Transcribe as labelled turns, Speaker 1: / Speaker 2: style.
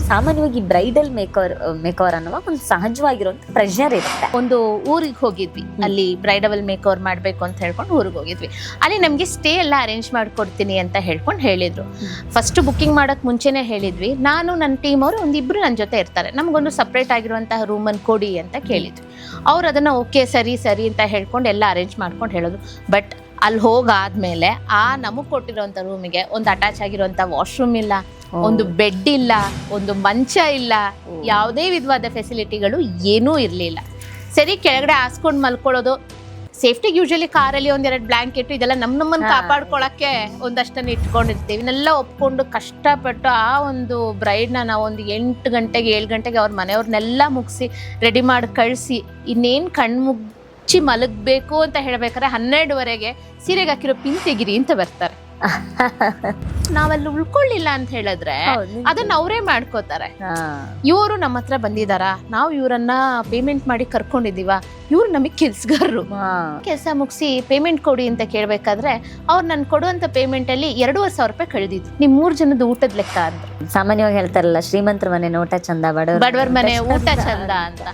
Speaker 1: ಸಾಮಾನ್ಯವಾಗಿ bridal maker ಅನ್ನುವ ಒಂದು ಸಹಜವಾಗಿರುವಂತ ಪ್ರೆಷರ್ ಇರುತ್ತೆ.
Speaker 2: ಒಂದು ಊರಿಗೆ ಹೋಗಿದ್ವಿ, ಅಲ್ಲಿ ಬ್ರೈಡಲ್ ಮೇಕ್ ಓವರ್ ಮಾಡ್ಬೇಕು ಅಂತ ಹೇಳ್ಕೊಂಡು ಊರಿಗೆ ಹೋಗಿದ್ವಿ. ಅಲ್ಲಿ ನಮ್ಗೆ ಸ್ಟೇ ಎಲ್ಲ ಅರೇಂಜ್ ಮಾಡ್ಕೊಡ್ತೀನಿ ಅಂತ ಹೇಳ್ಕೊಂಡು ಹೇಳಿದ್ರು. ಫಸ್ಟ್ ಬುಕ್ಕಿಂಗ್ ಮಾಡಕ್ ಮುಂಚೆನೆ ಹೇಳಿದ್ವಿ. ನಾನು ನನ್ನ ಟೀಮ್ ಅವರು ಒಂದಿಬ್ರು ನನ್ನ ಜೊತೆ ಇರ್ತಾರೆ, ನಮ್ಗೊಂದು ಸಪ್ರೇಟ್ ಆಗಿರುವಂತಹ ರೂಮನ್ನು ಕೊಡಿ ಅಂತ ಕೇಳಿದ್ವಿ. ಅವ್ರು ಅದನ್ನ ಓಕೆ ಸರಿ ಸರಿ ಅಂತ ಹೇಳ್ಕೊಂಡು ಎಲ್ಲ ಅರೇಂಜ್ ಮಾಡ್ಕೊಂಡು ಹೇಳಿದ್ರು. ಬಟ್ ಅಲ್ಲಿ ಹೋಗಾದ್ಮೇಲೆ ನಮಗ್ ಕೊಟ್ಟಿರೋಂಥ ರೂಮಿಗೆ ಒಂದು ಅಟ್ಯಾಚ್ ಆಗಿರುವಂತ ವಾಶ್ರೂಮ್ ಇಲ್ಲ, ಒಂದು ಬೆಡ್ ಇಲ್ಲ, ಒಂದು ಮಂಚ ಇಲ್ಲ, ಯಾವುದೇ ವಿಧವಾದ ಫೆಸಿಲಿಟಿಗಳು ಏನೂ ಇರಲಿಲ್ಲ. ಸರಿ, ಕೆಳಗಡೆ ಹಾಸ್ಕೊಂಡು ಮಲ್ಕೊಳ್ಳೋದು, ಸೇಫ್ಟಿಗೆ ಯೂಶಲಿ ಕಾರಲ್ಲಿ ಒಂದೆರಡು ಬ್ಲ್ಯಾಂಕೆಟ್ ಇದೆಲ್ಲ ನಮ್ಮನ್ನ ಕಾಪಾಡ್ಕೊಳಕ್ಕೆ ಒಂದಷ್ಟನ್ನು ಇಟ್ಕೊಂಡಿರ್ತೀವಿ. ಇವನ್ನೆಲ್ಲ ಒಪ್ಕೊಂಡು ಕಷ್ಟಪಟ್ಟು ಆ ಒಂದು ಬ್ರೈಡ್ನ ನಾವು ಒಂದು 8 ಗಂಟೆಗೆ 7 ಗಂಟೆಗೆ ಅವ್ರ ಮನೆಯವ್ರನ್ನೆಲ್ಲ ಮುಗಿಸಿ ರೆಡಿ ಮಾಡಿ ಕಳಿಸಿ, ಇನ್ನೇನು ಕಣ್ಮುಚ್ಚಿ ಮಲಗಬೇಕು ಅಂತ ಹೇಳ್ಬೇಕಾದ್ರೆ 12ವರೆಗೆ ಸೀರೆಗೆ ಹಾಕಿರೋ ಪಿನ್ ತೆಗಿರಿ ಅಂತ ಬರ್ತಾರೆ. ನಾವಲ್ಲಿ ಉಳ್ಕೊಳ್ಳಿಲ್ಲ ಅಂತ ಹೇಳಿದ್ರೆ ಅದನ್ನ ಅವರೇ ಮಾಡ್ಕೋತಾರೆ. ಇವರು ನಮ್ಮ ಹತ್ರ ಬಂದಿದಾರ, ನಾವು ಇವರನ್ನ ಪೇಮೆಂಟ್ ಮಾಡಿ ಕರ್ಕೊಂಡಿದೀವ, ಇವ್ರು ನಮಗ್ ಕೆಲ್ಸಗಾರರು. ಕೆಲಸ ಮುಗಿಸಿ ಪೇಮೆಂಟ್ ಕೊಡಿ ಅಂತ ಕೇಳ್ಬೇಕಾದ್ರೆ ಅವ್ರು ನನ್ ಕೊಡುವಂತ ಪೇಮೆಂಟ್ ಅಲ್ಲಿ 2,500 ರೂಪಾಯಿ ಕಳೆದಿದ್ರು. ನಿಮ್ 3 ಜನದ ಊಟದ ಲೆಕ್ಕ ಅಂದ್ರು.
Speaker 1: ಸಾಮಾನ್ಯವಾಗಿ ಹೇಳ್ತಾರಲ್ಲ, ಶ್ರೀಮಂತರ ಮನೆ ನೋಟ ಚಂದ,
Speaker 2: ಬಡವರ ಮನೆ ಊಟ ಚಂದ ಅಂತ.